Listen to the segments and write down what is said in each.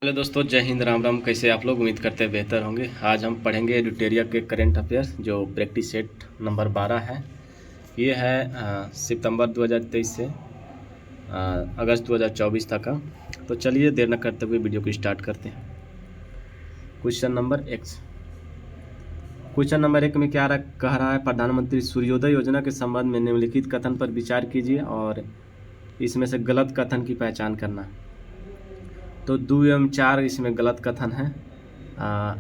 Hello दोस्तों, जय हिंद, राम राम। कैसे आप लोग? उम्मीद करते हैं बेहतर होंगे। आज हम पढ़ेंगे एडिटोरिया के करंट अफेयर्स जो प्रैक्टिस सेट नंबर 12 है। ये है सितंबर 2023 से अगस्त 2024 तक का। तो चलिए देर न करते हुए वीडियो को स्टार्ट करते हैं। Question number x. Question number 1 में क्या कह रहा है? प्रधानमंत्री सूर्योदय योजना के संबंध में निम्नलिखित कथन पर विचार कीजिए और इसमें से गलत कथन की पहचान करना। तो 2 एवं 4 इसमें गलत कथन है।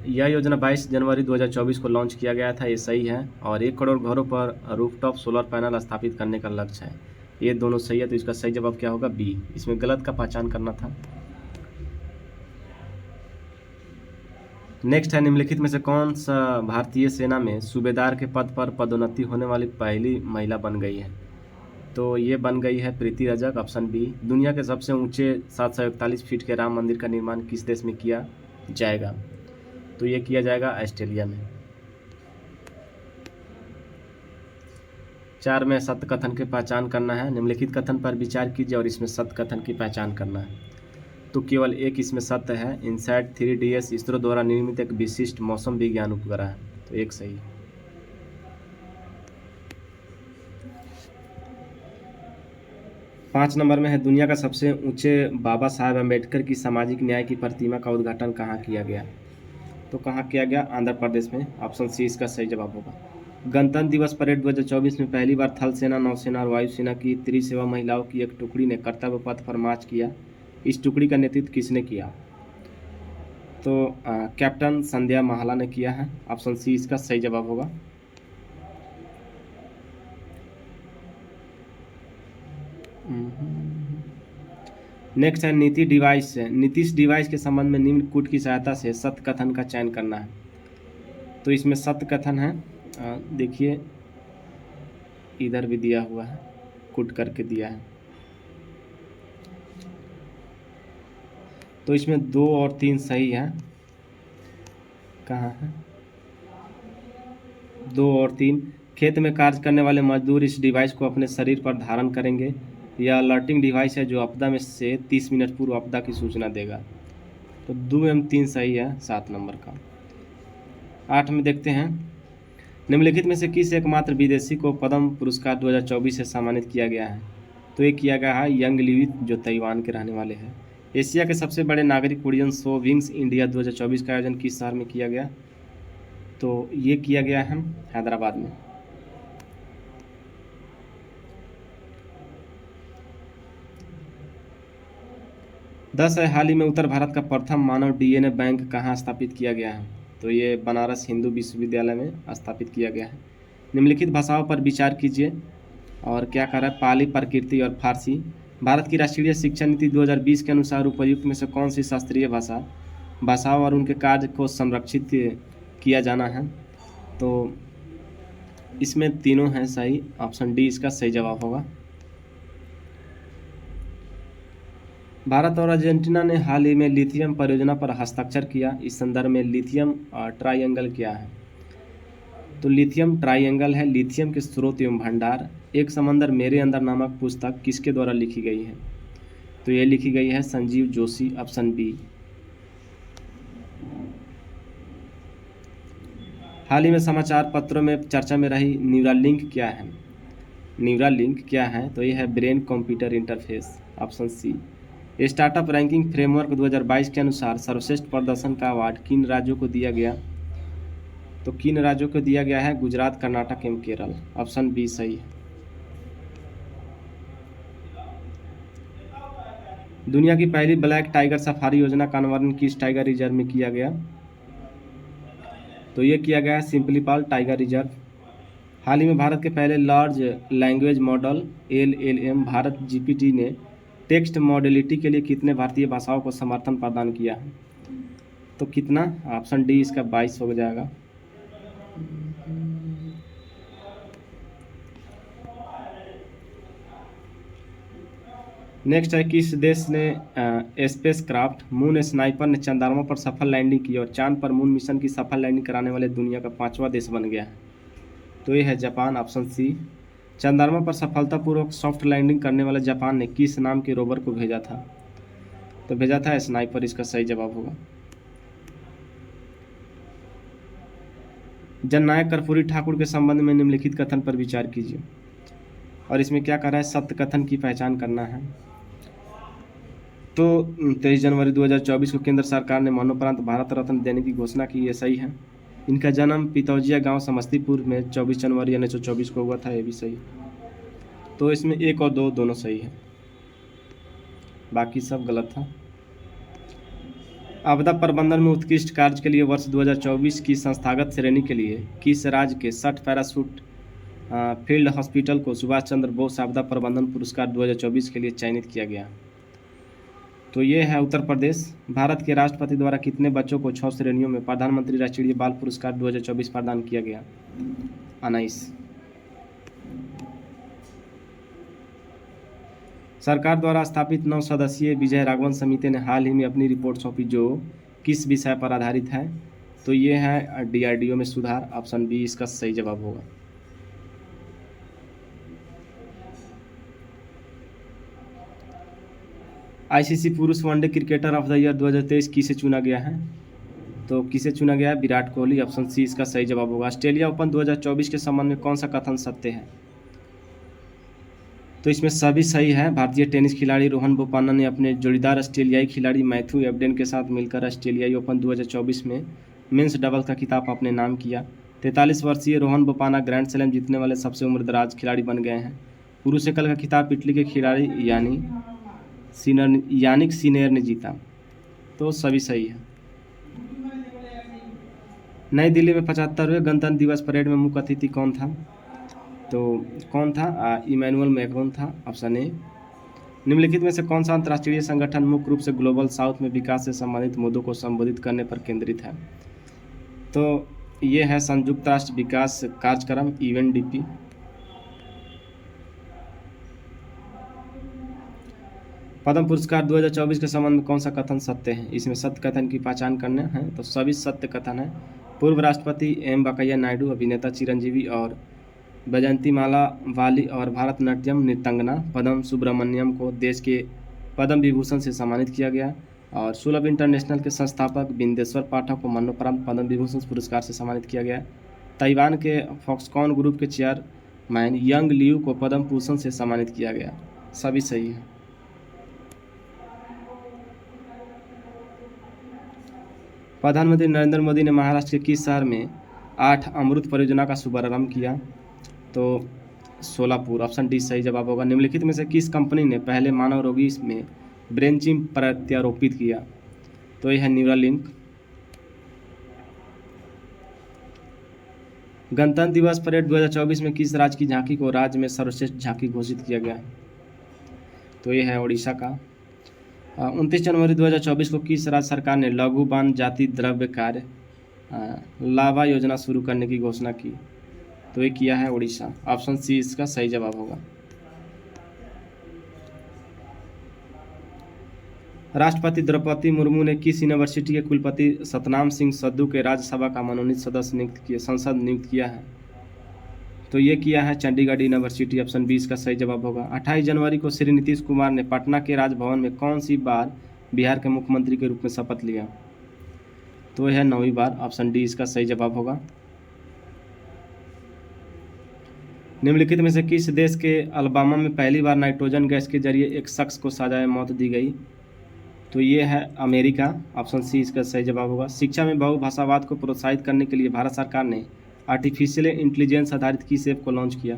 यह योजना 22 जनवरी 2024 को लॉन्च किया गया था, ये सही है। और 1 करोड़ घरों पर रूफटॉप सोलर पैनल स्थापित करने का लक्ष्य है, ये दोनों सही है। तो इसका सही जवाब क्या होगा? बी। इसमें गलत का पहचान करना था। नेक्स्ट है, निम्नलिखित में से कौन सा भारतीय सेना में सूबेदार के पद पर पदोन्नति होने वाली पहली महिला बन गई है? तो ये बन गई है प्रीति रजक, ऑप्शन बी। दुनिया के सबसे ऊंचे 741 फीट के राम मंदिर का निर्माण किस देश में किया जाएगा? तो ये किया जाएगा ऑस्ट्रेलिया में। 4 में सत्य कथन की पहचान करना है। निम्नलिखित कथन पर विचार कीजिए और इसमें सत्य कथन की पहचान करना है। तो केवल एक इसमें सत्य है। इनसैट 3DS इसरो द्वारा निर्मित एक विशिष्ट मौसम विज्ञान उपग्रह है, तो एक सही। 5 नंबर में है, दुनिया का सबसे ऊंचे बाबा साहेब अम्बेडकर की सामाजिक न्याय की प्रतिमा का उद्घाटन कहाँ किया गया? तो कहाँ किया गया? आंध्र प्रदेश में। ऑप्शन सी इसका सही जवाब होगा। गणतंत्र दिवस परेड 2024 में पहली बार थल सेना, नौसेना और वायुसेना की त्रिसेवा महिलाओं की एक टुकड़ी ने कर्तव्य पथ पर मार्च किया। इस टुकड़ी का नेतृत्व किसने किया? तो कैप्टन संध्या माहला ने किया है। ऑप्शन सी इसका सही जवाब होगा। नेक्स्ट है नीति डिवाइस। नीतीश डिवाइस के संबंध में निम्न कूट की सहायता से सत्य कथन का चयन करना है। तो इसमें सत्य कथन है। देखिए इधर भी दिया हुआ है, कूट करके दिया है। तो इसमें 2 और 3 सही है। कहाँ है? 2 और 3। खेत में कार्य करने वाले मजदूर इस डिवाइस को अपने शरीर पर धारण करेंगे। यह अलर्टिंग डिवाइस है जो आपदा में से 30 मिनट पूर्व आपदा की सूचना देगा। तो 2 एवं 3 सही है 7 नंबर का। 8 में देखते हैं, निम्नलिखित में से किस एकमात्र विदेशी को पद्म पुरस्कार 2024 से सम्मानित किया गया है? तो ये किया गया है यंग लीविट, जो ताइवान के रहने वाले हैं। एशिया के सबसे बड़े नागरिक उड्डयन शो विंग्स इंडिया 2024 का आयोजन किस शहर में किया गया? तो ये किया गया है हैदराबाद में। दस है, हाल ही में उत्तर भारत का प्रथम मानव DNA बैंक कहाँ स्थापित किया गया है? तो ये बनारस हिंदू विश्वविद्यालय में स्थापित किया गया है। निम्नलिखित भाषाओं पर विचार कीजिए और क्या कर रहा है? पाली, प्रकृति और फारसी। भारत की राष्ट्रीय शिक्षा नीति 2020 के अनुसार उपर्युक्त में से कौन सी शास्त्रीय भाषाओं और उनके कार्य को संरक्षित किया जाना है? तो इसमें तीनों हैं सही। ऑप्शन डी इसका सही जवाब होगा। भारत और अर्जेंटीना ने हाल ही में लिथियम परियोजना पर हस्ताक्षर किया। इस संदर्भ में लिथियम ट्रायंगल क्या है? तो लिथियम ट्रायंगल है लिथियम के स्रोत एवं भंडार। एक समंदर मेरे अंदर नामक पुस्तक किसके द्वारा लिखी गई है? तो ये लिखी गई है संजीव जोशी, ऑप्शन बी। हाल ही में समाचार पत्रों में चर्चा में रही न्यूरालिंक क्या है? न्यूरालिंक क्या है? तो यह है brain computer interface, option C. Startup ranking framework 2022 के अनुसार सर्वश्रेष्ठ प्रदर्शन का अवार्ड किन राज्यों को दिया गया? तो किन राज्यों को दिया गया है? गुजरात, कर्नाटक एवं केरल। ऑप्शन बी सही है। दुनिया की पहली ब्लैक टाइगर सफारी योजना का अनावरण किस टाइगर रिजर्व में किया गया? तो ये किया गया है सिंपलीपाल टाइगर रिजर्व। हाल ही में भारत के पहले large language model LLM Bharat GPT ने टेक्स्ट मॉडलिटी के लिए कितने भारतीय भाषाओं को समर्थन प्रदान किया है? तो कितना? ऑप्शन डी इसका 22 हो जाएगा। नेक्स्ट है, किस देश ने स्पेस क्राफ्ट मून स्नाइपर ने चंद्रमा पर सफल लैंडिंग की और चांद पर मून मिशन की सफल लैंडिंग कराने वाले दुनिया का 5वां देश बन गया है? तो ये है जापान, ऑप्शन सी। चंद्रमा पर सफलतापूर्वक सॉफ्ट लैंडिंग करने वाले जापान ने किस नाम के रोवर को भेजा था? तो भेजा था स्नाइपर, इसका सही जवाब होगा। जननायक कर्पूरी ठाकुर के संबंध में निम्नलिखित कथन पर विचार कीजिए। और इसमें क्या कर रहा है, सत्य कथन की पहचान करना है। तो 23 जनवरी 2024 को केंद्र सरकार ने मरणोपरांत भारत रत्न देने की घोषणा की, ये सही है। इनका जन्म पितौजिया गांव समस्तीपुर में 24 जनवरी 1924 को हुआ था, ये भी सही। तो इसमें 1 और 2 दोनों सही है, बाकी सब गलत था। आपदा प्रबंधन में उत्कृष्ट कार्य के लिए वर्ष 2024 की संस्थागत श्रेणी के लिए किस राज्य के 60 पैराशूट फील्ड हॉस्पिटल को सुभाष चंद्र बोस आपदा प्रबंधन पुरस्कार 2024 के लिए चयनित किया गया? तो ये है उत्तर प्रदेश। भारत के राष्ट्रपति द्वारा कितने बच्चों को 6 श्रेणियों में प्रधानमंत्री राष्ट्रीय बाल पुरस्कार 2024 प्रदान किया गया? 19। सरकार द्वारा स्थापित 9 सदस्यीय विजय राघवन समिति ने हाल ही में अपनी रिपोर्ट सौंपी, जो किस विषय पर आधारित है? तो ये है DRDO में सुधार। ऑप्शन बी इसका सही जवाब होगा। ICC पुरुष one day cricketer of the year 2023 किसे चुना गया है? तो किसे चुना गया है? विराट कोहली। ऑप्शन सी इसका सही जवाब होगा। ऑस्ट्रेलिया ओपन 2024 के संबंध में कौन सा कथन सत्य है? तो इसमें सभी सही है। भारतीय टेनिस खिलाड़ी रोहन बोपन्ना ने अपने जोड़ीदार ऑस्ट्रेलियाई खिलाड़ी मैथ्यू एबडेन के साथ मिलकर ऑस्ट्रेलियाई ओपन 2024 में मेंस डबल का खिताब अपने नाम किया। 43 वर्षीय रोहन बोपन्ना ग्रैंड स्लैम जीतने वाले सबसे उम्रदराज खिलाड़ी बन गए हैं। पुरुष एकल का खिताब इटली के खिलाड़ी यानिक सिनेर ने जीता। तो सभी सही है। नई दिल्ली में 75वें गणतंत्र दिवस परेड में मुख्य अतिथि कौन था? तो कौन था? इमैनुअल मैक्रोन था। Option A. निम्नलिखित में से कौन सा अंतर्राष्ट्रीय संगठन मुख्य रूप से ग्लोबल साउथ में विकास से संबंधित मुद्दों को संबोधित करने पर केंद्रित है? तो ये है संयुक्त राष्ट्र विकास कार्यक्रम UNDP। पद्म पुरस्कार 2024 के संबंध में कौन सा कथन सत्य है? इसमें सत्य कथन की पहचान करना है, तो सभी सत्य कथन है। पूर्व राष्ट्रपति M वेंकैया नायडू, अभिनेता चिरंजीवी और बैजंतीमाला वाली और भारतनाट्यम नृत्यांगना पद्म सुब्रमण्यम को देश के पद्म विभूषण से सम्मानित किया गया। और सुलभ इंटरनेशनल के संस्थापक बिंदेश्वर पाठक को मरणोपरांत पद्म विभूषण पुरस्कार से सम्मानित किया गया। ताइवान के फॉक्सकॉन ग्रुप के चेयरमैन यंग लियू को पद्म भूषण से सम्मानित किया गया। सभी सही है। प्रधानमंत्री नरेंद्र मोदी ने महाराष्ट्र के किस शहर में 8 अमृत परियोजना का शुभारंभ किया? तो सोलापुर। ऑप्शन डी सही जवाब होगा। निम्नलिखित में से किस कंपनी ने पहले मानव रोगी में ब्रेन चिप प्रत्यारोपित किया? तो यह है न्यूरालिंक। गणतंत्र दिवस परेड 2024 में किस राज्य की झांकी को राज्य में सर्वश्रेष्ठ झांकी घोषित किया गया? तो यह है उड़ीसा का। 29 जनवरी 2024 को किस राज्य सरकार ने लघु बांध जाति द्रव्य कार्य लाभा योजना शुरू करने की घोषणा की? तो ये किया है उड़ीसा। ऑप्शन सी इसका सही जवाब होगा। राष्ट्रपति द्रौपदी मुर्मू ने किस यूनिवर्सिटी के कुलपति सतनाम सिंह सद्धू के राज्यसभा का मनोनीत सदस्य संसद नियुक्त किया है? तो ये किया है चंडीगढ़ यूनिवर्सिटी। ऑप्शन बी इसका सही जवाब होगा। 28 जनवरी को श्री नीतीश कुमार ने पटना के राजभवन में कौन सी बार बिहार के मुख्यमंत्री के रूप में शपथ लिया? तो यह 9वीं बार। ऑप्शन डी इसका सही जवाब होगा। निम्नलिखित में से किस देश के अलबामा में पहली बार नाइट्रोजन गैस के जरिए एक शख्स को सजाए मौत दी गई? तो ये है अमेरिका। ऑप्शन सी इसका सही जवाब होगा। शिक्षा में बहुभाषावाद को प्रोत्साहित करने के लिए भारत सरकार ने आर्टिफिशियल इंटेलिजेंस आधारित किस ऐप को लॉन्च किया?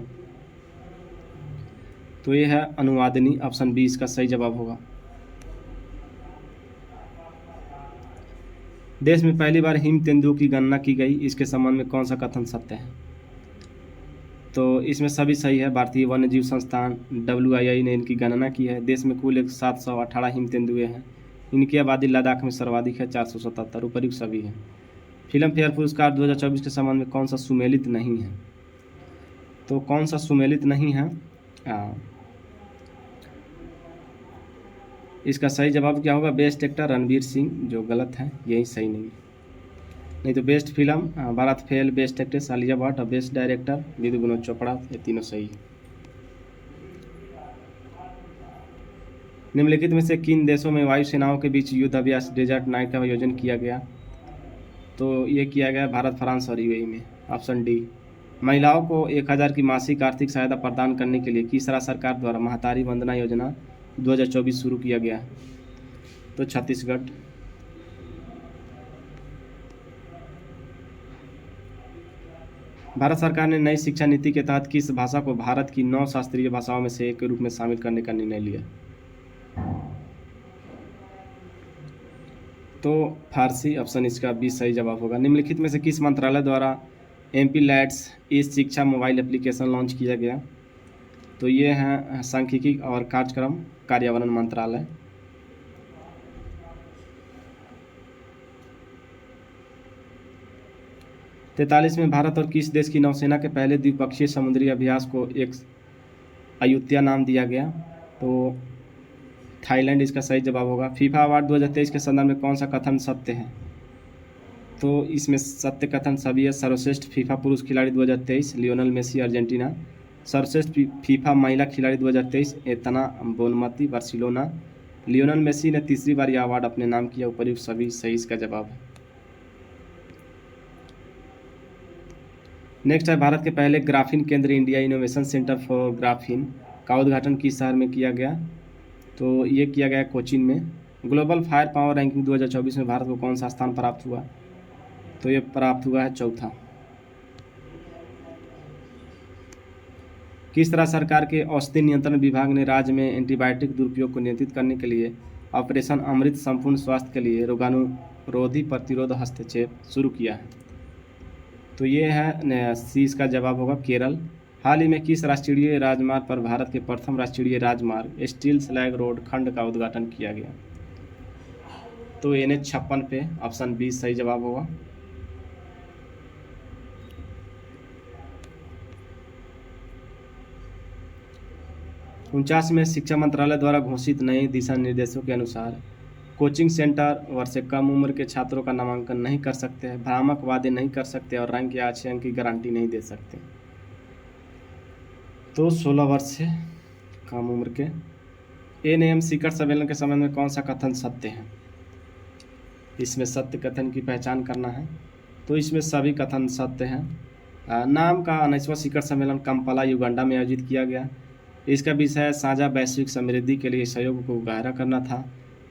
तो ये है अनुवादिनी। ऑप्शन बी इसका सही जवाब होगा। देश में पहली बार हिम तेंदुओं की गणना की गई, इसके संबंध में कौन सा कथन सत्य है? तो इसमें सभी सही है। भारतीय वन्यजीव संस्थान WII ने इनकी गणना की है। देश में कुल 718 हिम तेंदुए हैं। इनकी आबादी लद्दाख में सर्वाधिक है, 477। उपयुक्त सभी है। फिल्म फेयर पुरस्कार 2024 के संबंध में कौन सा सुमेलित नहीं है? तो कौन सा सुमेलित नहीं है? इसका सही जवाब क्या होगा? बेस्ट एक्टर रणवीर सिंह, जो गलत है, यही सही नहीं तो बेस्ट फिल्म बारात fail, best actress Alia Bhatt और बेस्ट डायरेक्टर विधु विनोद चोपड़ा, ये तीनों सही है। निम्नलिखित में से किन देशों में वायुसेनाओं के बीच युद्ध अभ्यास डेजर्ट नाइट का आयोजन किया गया? तो ये किया गया भारत, फ्रांस और यूएई में। Option D. महिलाओं को 1000 की मासिक आर्थिक सहायता प्रदान करने के लिए किस राज्य सरकार द्वारा महतारी वंदना योजना 2024 शुरू किया गया? तो छत्तीसगढ़। भारत सरकार ने नई शिक्षा नीति के तहत किस भाषा को भारत की 9 शास्त्रीय भाषाओं में से एक के रूप में शामिल करने का निर्णय लिया? तो फारसी। ऑप्शन इसका 20 सही जवाब होगा। निम्नलिखित में से किस मंत्रालय द्वारा MP लैट्स ई शिक्षा मोबाइल एप्लीकेशन लॉन्च किया गया? तो ये हैं सांख्यिकी और कार्यक्रम कार्यान्वयन मंत्रालय। तैंतालीस में भारत और किस देश की नौसेना के पहले द्विपक्षीय समुद्री अभ्यास को एक अयुत्या नाम दिया गया? तो थाईलैंड इसका सही जवाब होगा। फीफा अवार्ड 2023 के संदर्भ में कौन सा कथन सत्य है? तो इसमें सत्य कथन सभी है। सर्वश्रेष्ठ फीफा पुरुष खिलाड़ी 2023 लियोनेल मेसी अर्जेंटीना। सर्वश्रेष्ठ फीफा महिला खिलाड़ी 2023 एतना बोनमती बार्सिलोना। लियोनेल मेसी ने तीसरी बार यह अवार्ड अपने नाम किया। उपर्युक्त सभी सही इसका जवाब है। नेक्स्ट है भारत के पहले ग्राफीन केंद्र India innovation centre for graphene का उद्घाटन किस शहर में किया गया? तो ये किया गया कोचीन में। ग्लोबल फायर पावर रैंकिंग 2024 में भारत को कौन सा स्थान प्राप्त हुआ? तो ये प्राप्त हुआ है चौथा। किस तरह सरकार के औषधि नियंत्रण विभाग ने राज्य में एंटीबायोटिक दुरुपयोग को नियंत्रित करने के लिए ऑपरेशन अमृत संपूर्ण स्वास्थ्य के लिए रोगाणुरोधी प्रतिरोध हस्तक्षेप शुरू किया है? तो ये है सी इसका जवाब होगा केरल। हाल ही में किस राष्ट्रीय राजमार्ग पर भारत के प्रथम राष्ट्रीय राजमार्ग स्टील स्लैग रोड खंड का उद्घाटन किया गया? तो NH 56 पे। ऑप्शन 20 सही जवाब होगा। उनचास में शिक्षा मंत्रालय द्वारा घोषित नए दिशा निर्देशों के अनुसार कोचिंग सेंटर वर्ष से कम उम्र के छात्रों का नामांकन नहीं कर सकते हैं, भ्रामक वादे नहीं कर सकते और रैंक या अच्छे अंक की गारंटी नहीं दे सकते। तो 16 वर्ष से कम उम्र के। NAM शिखर सम्मेलन के संबंध में कौन सा कथन सत्य है? इसमें सत्य कथन की पहचान करना है। तो इसमें सभी कथन सत्य हैं। नाम का 19वां शिखर सम्मेलन कंपाला युगांडा में आयोजित किया गया। इसका विषय साझा वैश्विक समृद्धि के लिए सहयोग को गहरा करना था।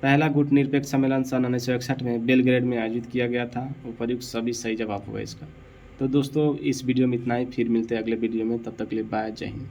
पहला गुटनिरपेक्ष सम्मेलन सन 1961 में बेलग्रेड में आयोजित किया गया था। उपर्युक्त सभी सही जवाब होगा इसका। तो दोस्तों इस वीडियो में इतना ही। फिर मिलते हैं अगले वीडियो में। तब तक के लिए बाय, जय हिंद।